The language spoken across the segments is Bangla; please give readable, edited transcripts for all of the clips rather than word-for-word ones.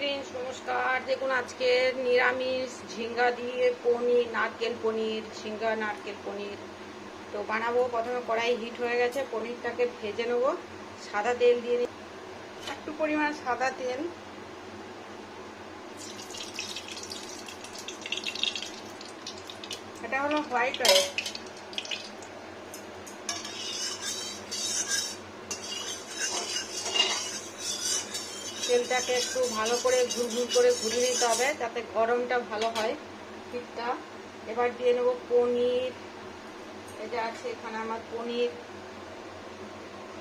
ফ্রেন্ডস, নমস্কার। দেখুন আজকে নিরামিষ ঝিঙ্গা দিয়ে পনির, নারকেল পনির, ঝিঙ্গা নারকেল পনির তো বানাবো। প্রথমে কড়াই হিট হয়ে গেছে, পনিরটাকে ভেজে নেবো। সাদা তেল দিয়ে একটু পরিমাণ সাদা তেল, এটা হলো হোয়াইট রাইস। তেলটাকে একটু ভালো করে ঘুরঘুর করে ঘুরিয়ে নিতে হবে যাতে গরমটা ভালো হয়, হিটটা। এবার দিয়ে নেবো পনির। এটা আছে এখানে আমার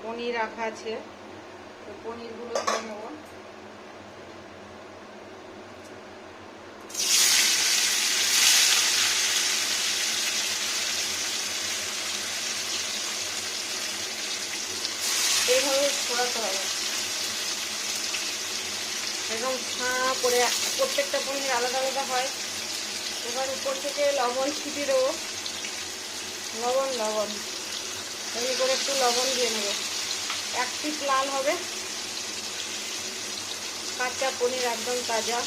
পনির রাখা আছে, তো পনিরগুলো দিয়ে নেবো। এইভাবে ছড়াতে হবে একদম ছাঁ করে, প্রত্যেকটা পনির আলাদা আলাদা হয়। এবার উপর থেকে লবণ ছিটিয়ে দেবো, লবণ এমনি করে একটু লবণ দিয়ে নেবো। এক পিস লাল হবে, কাঁচা পনির একদম তাজা,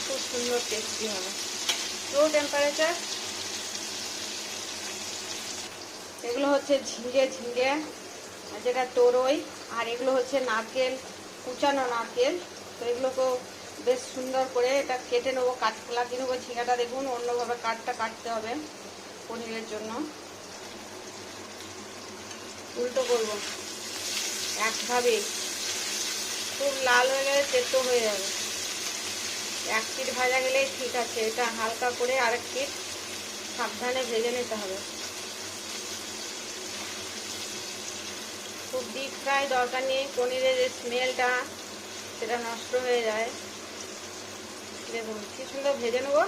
খুব সুন্দর টেস্টি হবে। লো টেম্পারেচার। এগুলো হচ্ছে ঝিঙে যেটা তরই, আর এগুলো হচ্ছে নারকেল, কুচানো নারকেল। তো এগুলোকেও বেশ সুন্দর করে এটা কেটে নেবো, কাঁচকলা দিয়ে নেবো। ঝিঙাটা দেখুন অন্যভাবে কাটতে হবে পনিরের জন্য। উল্টো করবো একভাবে, খুব লাল হয়ে গেলে তেতো হয়ে যাবে। এক পিঠ ভাজা গেলেই ঠিক আছে, এটা হালকা করে আরেক পিঠ সাবধানে ভেজে নিতে হবে। খুব ডিপ ফ্রাই দরকার নেই, পনিরের যে স্মেলটা সেটা নষ্ট হয়ে যায়। দেখুন কি সুন্দর ভেজে নেবো।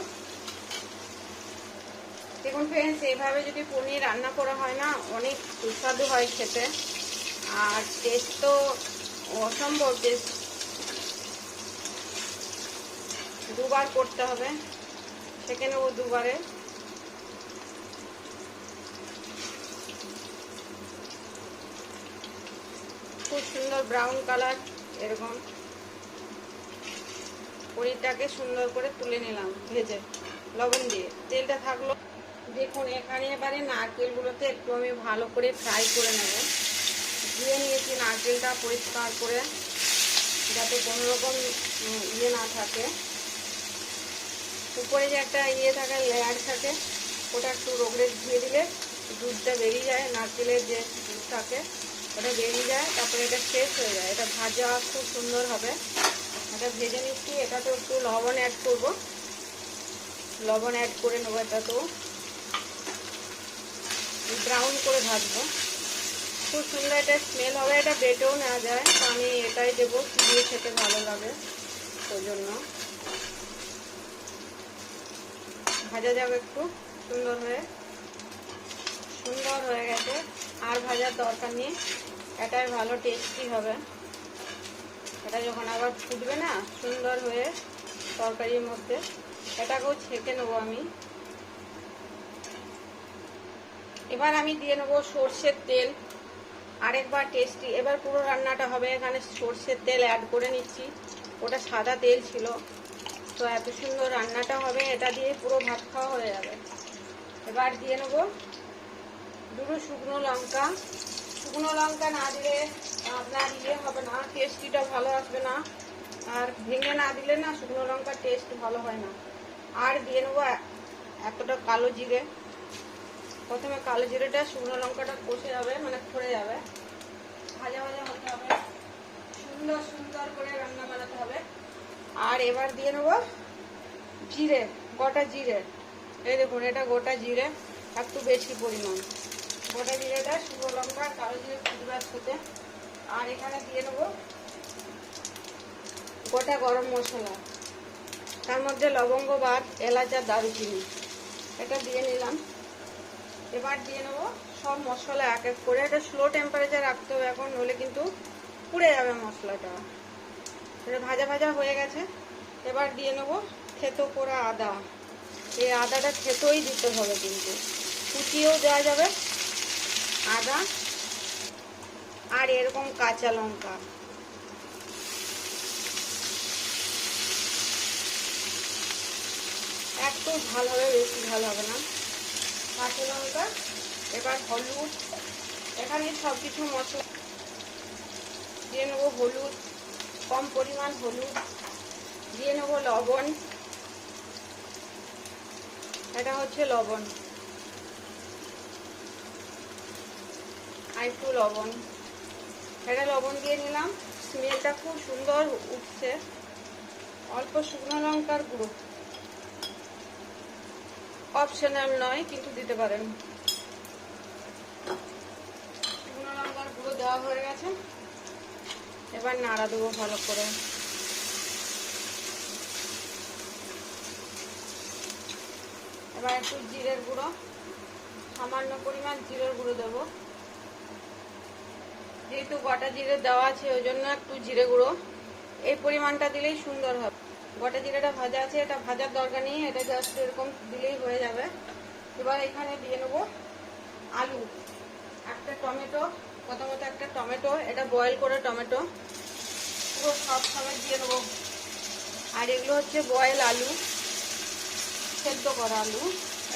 দেখুন ফ্রেন্ডস, এইভাবে যদি পনির রান্না করা হয় না, অনেক সুস্বাদু হয় খেতে, আর টেস্ট তো অসম্ভব টেস্ট। দুবার করতে হবে, সেঁকে নেবো দুবারে। খুব সুন্দর ব্রাউন কালার, এরকম পনিরটাকে সুন্দর করে তুলে নিলাম ভেজে লবণ দিয়ে। তেলটা থাকলো। দেখুন এখানে এবারে নারকেলগুলোতে একটু আমি ভালো করে ফ্রাই করে নেব। ধুয়ে নিয়েছি নারকেলটা পরিষ্কার করে, যাতে কোনো রকম ইয়ে না থাকে। উপরে যে একটা থাকে, লেয়ার থাকে, ওটা একটু রগড়ে ধুয়ে দিলে দুধটা বেরিয়ে যায়, নারকেলের যে দুধ থাকে ওটা বেরিয়ে যায়, তারপরে এটা শেষ হয়ে যায়। এটা ভাজা খুব সুন্দর হবে। এটা ভেজে নিচ্ছি। এটাতে একটু লবণ অ্যাড করবো, লবণ অ্যাড করে নেবো। এটা তো ব্রাউন করে ভাজবো, খুব সুন্দর এটা স্মেল হবে। এটা বেটেও নেওয়া যায়, তো আমি এটাই দেবো, দিয়ে খেতে ভালো লাগে, ওই জন্য ভাজা যাবে একটু সুন্দর হয়ে গেছে। আর ভাজার দরকার নেই, এটাই ভালো টেস্টি হবে। এটা যখন আবার ফুটবে না সুন্দর হয়ে তরকারির মধ্যে, এটাকেও ছেঁকে নেবো আমি। এবার আমি দিয়ে নেবো সর্ষের তেল, আরেকবার টেস্টি। এবার পুরো রান্নাটা হবে, এখানে সর্ষের তেল অ্যাড করে নিচ্ছি। ওটা সাদা তেল ছিল, তো এত সুন্দর রান্নাটা হবে, এটা দিয়ে পুরো ভাত খাওয়া হয়ে যাবে। এবার দিয়ে নেবো দুটো শুকনো লঙ্কা না দিলে আপনার ইয়ে হবে না, টেস্টিটা ভালো আসবে না। আর ভেঙে না দিলে না শুকনো লঙ্কার টেস্ট ভালো হয় না। আর দিয়ে নেবো এতটা কালো জিরে। প্রথমে কালো জিরেটা, শুকনো লঙ্কাটা কষে যাবে, মানে খড়ে যাবে, ভাজা হতে হবে, সুন্দর করে রান্না বানাতে হবে। আর এবার দিয়ে নেবো জিরে, গোটা জিরে। এই দেখুন এটা গোটা জিরে, একটু বেশি পরিমাণ গোটা জিরেটা, শুকনো লঙ্কা, কালো জিরে ফুটবার সাথে। আর এখানে দিয়ে নেবো গোটা গরম মশলা, তার মধ্যে লবঙ্গ, বাট, এলাচ আর দারুচিনি, এটা দিয়ে নিলাম। এবার দিয়ে নেবো সব মশলা এক এক করে। এটা স্লো টেম্পারেচার রাখতে হবে এখন, নইলে কিন্তু পুড়ে যাবে মশলাটা। এটা ভাজা হয়ে গেছে। এবার দিয়ে নেবো থেতো করা আদা। এই আদাটা থেতোই দিতে হবে, কিন্তু কুচিয়েও দেওয়া যাবে আদা। আর এরকম কাঁচা লঙ্কা, একটু ঝাল হবে, বেশি ঝাল হবে না। কাঁচা লঙ্কা, এবার হলুদ, এখানে সব কিছু মশলা দিয়ে নেবো। হলুদ, কম পরিমাণ হলুদ দিয়ে নেবো। লবণ, এটা হচ্ছে লবণ, আর একটু লবণ, এটা লবণ দিয়ে নিলাম। স্মেলটা খুব সুন্দর উঠছে। অল্প শুকনো লঙ্কার গুঁড়ো, অপশনাল নয় কিন্তু দিতে পারেন। শুকনো লঙ্কার গুঁড়ো দেওয়া হয়ে গেছে, এবার নাড়া দেবো ভালো করে। এবার একটু জিরের গুঁড়ো, সামান্য পরিমাণ জিরের গুঁড়ো দেবো। যেহেতু গোটা জিরে দেওয়া আছে ওই জন্য একটু জিরে গুঁড়ো, এই পরিমাণটা দিলেই সুন্দর হবে। গোটা জিরেটা ভাজা আছে, এটা ভাজার দরকার নেই, এটা জাস্ট এরকম দিলেই হয়ে যাবে। এবার এখানে দিয়ে নেবো আলু, একটা টমেটো, প্রথমত একটা টমেটো, এটা বয়েল করে টমেটো পুরো সব সময় দিয়ে নেবো। আর এগুলো হচ্ছে বয়েল আলু, সেদ্ধ করা আলু,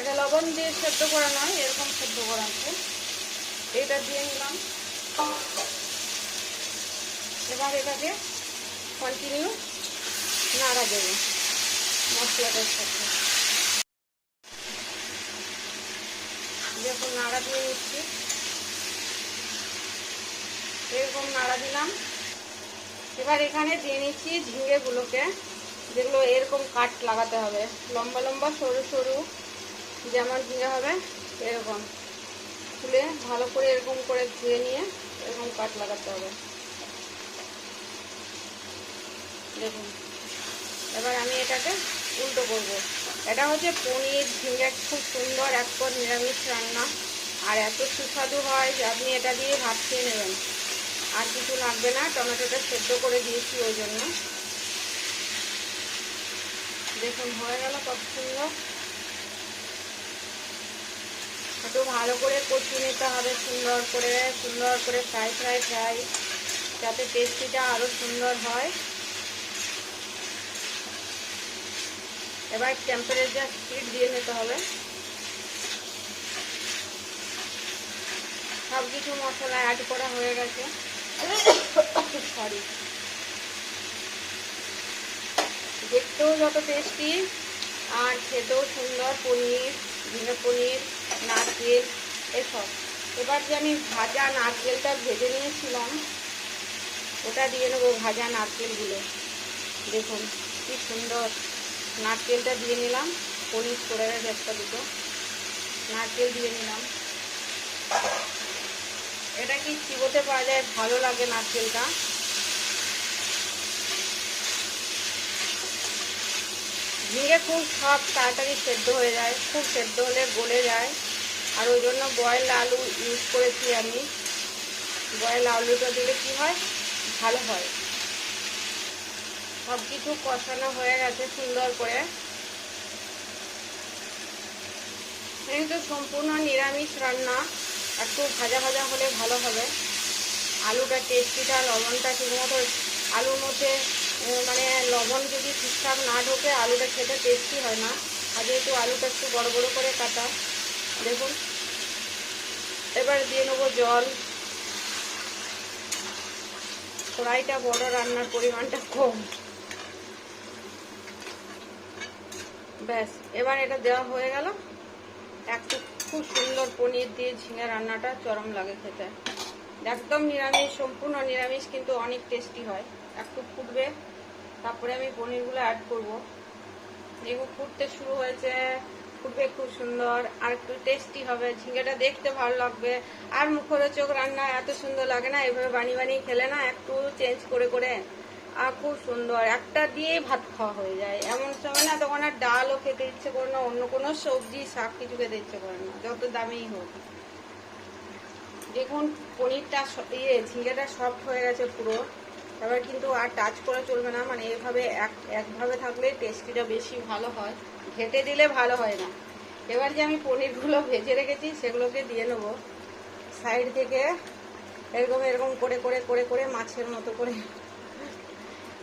এটা লবণ দিয়ে সেদ্ধ করা নয়, এরকম সেদ্ধ করা আছে। এটা দিয়ে নিলাম। এবার এটাকে কন্টিনিউ নাড়া দেবো মশলাটার সাথে। দেখুন নাড়া দিয়ে নিচ্ছি, এরকম নাড়া দিলাম। এবার এখানে দিয়ে নিচ্ছি ঝিঙেগুলোকে, যেগুলো এরকম কাট লাগাতে হবে, লম্বা লম্বা সরু সরু যেমন ঝিঙে হবে এরকম খুলে ভালো করে এরকম করে ধুয়ে নিয়ে এরকম কাট লাগাতে হবে। দেখুন এবার আমি এটাকে উল্টো করব। এটা হচ্ছে পনির ঝিঙে, খুব সুন্দর এক পদ নিরামিষ রান্না, আর এত সুস্বাদু হয় যে আপনি এটা দিয়ে ভাত খেয়ে নেবেন, আর কিছু লাগবে না। টমেটোটা সেদ্ধ করে দিয়েছি ওই জন্য। দেখুন হয়ে গেল কত সুন্দর। একটু ভালো করে কষিয়ে নিতে হবে, সুন্দর করে ফ্রাই ফ্রাই ফ্রাই, যাতে টেস্টিটা আরও সুন্দর হয়। এবার টেম্পারেচার হিট দিয়ে নিতে হবে। সব কিছু মশলা অ্যাড করা হয়ে গেছে। সরি, দেখতেও যত টেস্টি আর খেতেও সুন্দর। পনির, ঝিঙে পনির, নারকেল এসব। এবার যে আমি ভাজা নারকেলটা ভেজে নিয়েছিলাম ওটা দিয়ে নেবো, ভাজা নারকেলগুলো। দেখুন কি সুন্দর, নারকেলটা দিয়ে নিলাম। পনির করে গেছে একটা দুটো, নারকেল দিয়ে নিলাম। এটা কি চিবোতে পাওয়া যায়, ভালো লাগে নারকেলটা। ঝিঙে খুব সব তাড়াতাড়ি সেদ্ধ হয়ে যায়, খুব সেদ্ধ হলে গলে যায়, আর ওই জন্য বয়েল আলু ইউজ করেছি আমি। বয়েল আলুটা দিলে কি হয়, ভালো হয়। সব কিছু কষানো হয়ে গেছে সুন্দর করে। কিন্তু সম্পূর্ণ নিরামিষ রান্না, একটু ভাজা ভাজা হলে ভালো হবে। আলুটা টেস্টিটা, লবণটা ঠিকমতো আলুর মধ্যে, মানে লবণ যদি ঠিকঠাক না ঢোকে আলুটা খেতে টেস্টি হয় না। আর যেহেতু আলুটা একটু বড় বড় করে কাটা, দেখুন। এবার দিয়ে নেবো জল। কড়াইটা বড়, রান্নার পরিমাণটা কম। ব্যাস, এবার এটা দেওয়া হয়ে গেল। একটু খুব সুন্দর পনির দিয়ে ঝিঙে রান্নাটা চরম লাগে খেতে। একদম নিরামিষ, সম্পূর্ণ নিরামিষ, কিন্তু অনেক টেস্টি হয়। একটু ফুটবে, তারপরে আমি পনিরগুলো অ্যাড করব। এগুলো ফুটতে শুরু হয়েছে, ফুটবে খুব সুন্দর, আর একটু টেস্টি হবে। ঝিঙেটা দেখতে ভালো লাগবে, আর মুখরোচক রান্না এত সুন্দর লাগে না এভাবে বানিয়ে বানিয়ে খেলে না, একটু চেঞ্জ করে করে। আর খুব সুন্দর, একটা দিয়েই ভাত খাওয়া হয়ে যায়। এমন সময় না তখন আর ডালও খেতে ইচ্ছে করে না, অন্য কোনো সবজি শাক কিছু খেতে ইচ্ছে করে না, যত দামেই হোক। দেখুন পনিরটা ঝিঙেটা সফট হয়ে গেছে পুরো। এবার কিন্তু আর টাচ করে চলবে না, মানে এভাবে একভাবে থাকলে টেস্টিটা বেশি ভালো হয়, ঘেটে দিলে ভালো হয় না। এবার যে আমি পনিরগুলো ভেজে রেখেছি সেগুলোকে দিয়ে নেবো সাইড থেকে, এরকম এরকম করে করে করে করে মাছের মতো করে।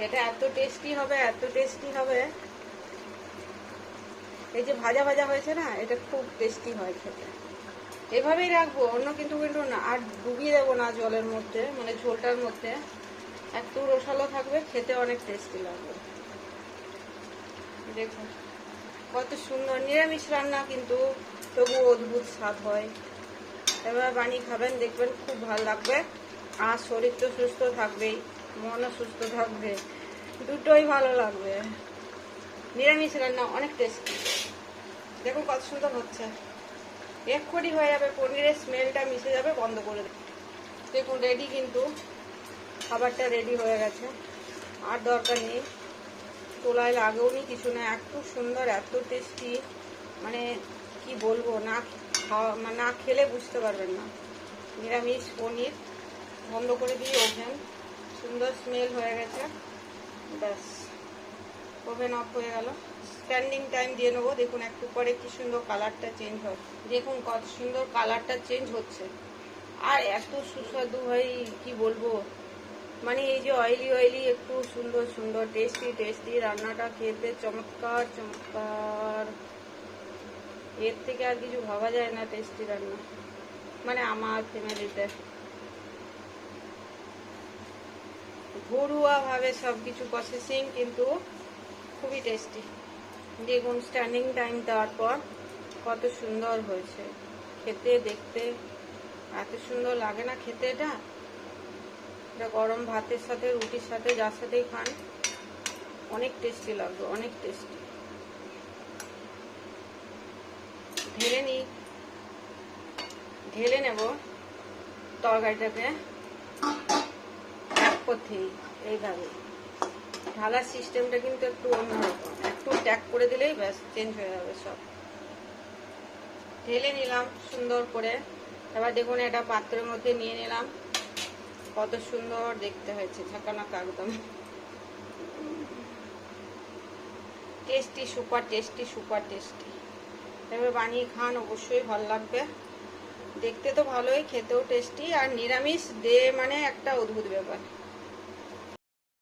এটা এত টেস্টি হবে, এত টেস্টি হবে। এই যে ভাজা ভাজা হয়েছে না, এটা খুব টেস্টি হয় খেতে। এভাবেই রাখবো, অন্য কিন্তু না। আর ডুবিয়ে দেবো না জলের মধ্যে, মানে ঝোলটার মধ্যে, একটু রসালো থাকবে, খেতে অনেক টেস্টি লাগবে। দেখুন কত সুন্দর। নিরামিষ রান্না কিন্তু তবু অদ্ভুত স্বাদ হয়। এবার বানিয়ে খাবেন, দেখবেন খুব ভালো লাগবে। আর শরীর তো সুস্থ থাকবেই, মনও সুস্থ থাকবে, দুটোই ভালো লাগবে। নিরামিষ রান্না অনেক টেস্টি। দেখুন কত সুন্দর হচ্ছে, এক্ষুনি হয়ে যাবে, পনিরের স্মেলটা মিশে যাবে, বন্ধ করে দেবে। দেখুন রেডি, কিন্তু খাবারটা রেডি হয়ে গেছে, আর দরকার নেই, তোলায় লাগেও নি, কিছু না। এত সুন্দর, এত টেস্টি, মানে কি বলবো, না খাওয়া মানে না খেলে বুঝতে পারবেন না। নিরামিষ পনির। বন্ধ করে দিয়ে ওভেন, সুন্দর স্মেল হয়ে গেছে, ব্যাস ওভেন অফ হয়ে গেল। স্ট্যান্ডিং টাইম দিয়ে নেবো। দেখুন একটু পরে কি সুন্দর কালারটা চেঞ্জ হয়, দেখুন কত সুন্দর কালারটা চেঞ্জ হচ্ছে, আর এত সুস্বাদু হয় কি বলবো। মানে এই যে অয়েলি অয়েলি একটু সুন্দর সুন্দর টেস্টি টেস্টি রান্নাটা খেতে চমৎকার চমৎকার। এর থেকে আর কিছু ভাবা যায় না টেস্টি রান্না, মানে আমার ফ্যামিলিতে ঘরোয়া ভাবে সবকিছু প্রসেসিং, কিন্তু খুবই টেস্টি। দেখুন স্ট্যান্ডিং টাইম দেওয়ার পর কত সুন্দর হয়েছে খেতে, দেখতে এত সুন্দর লাগে না খেতে। এটা গরম ভাতের সাথে, রুটির সাথে, যার সাথেই খান অনেক টেস্টি লাগবে, অনেক টেস্টি। ঢেলে নেব তরকারিটাকে ট্যাপ করতেই। এইভাবে ঢালার সিস্টেমটা কিন্তু একটু অন্যরকম, একটু ট্যাপ করে দিলেই ব্যাস চেঞ্জ হয়ে যাবে সব। ঢেলে নিলাম সুন্দর করে। এবার দেখুন এটা পাত্রের মধ্যে নিয়ে নিলাম, কত সুন্দর দেখতে হয়েছে, ঝাঁকানাকা একদম tasty, super tasty, super tasty. এবার বানিয়ে খান, অবশ্যই ভালো লাগবে। দেখতে তো ভালোই, খেতেও টেস্টি, আর নিরামিষ দে মানে একটা অদ্ভুত ব্যাপার।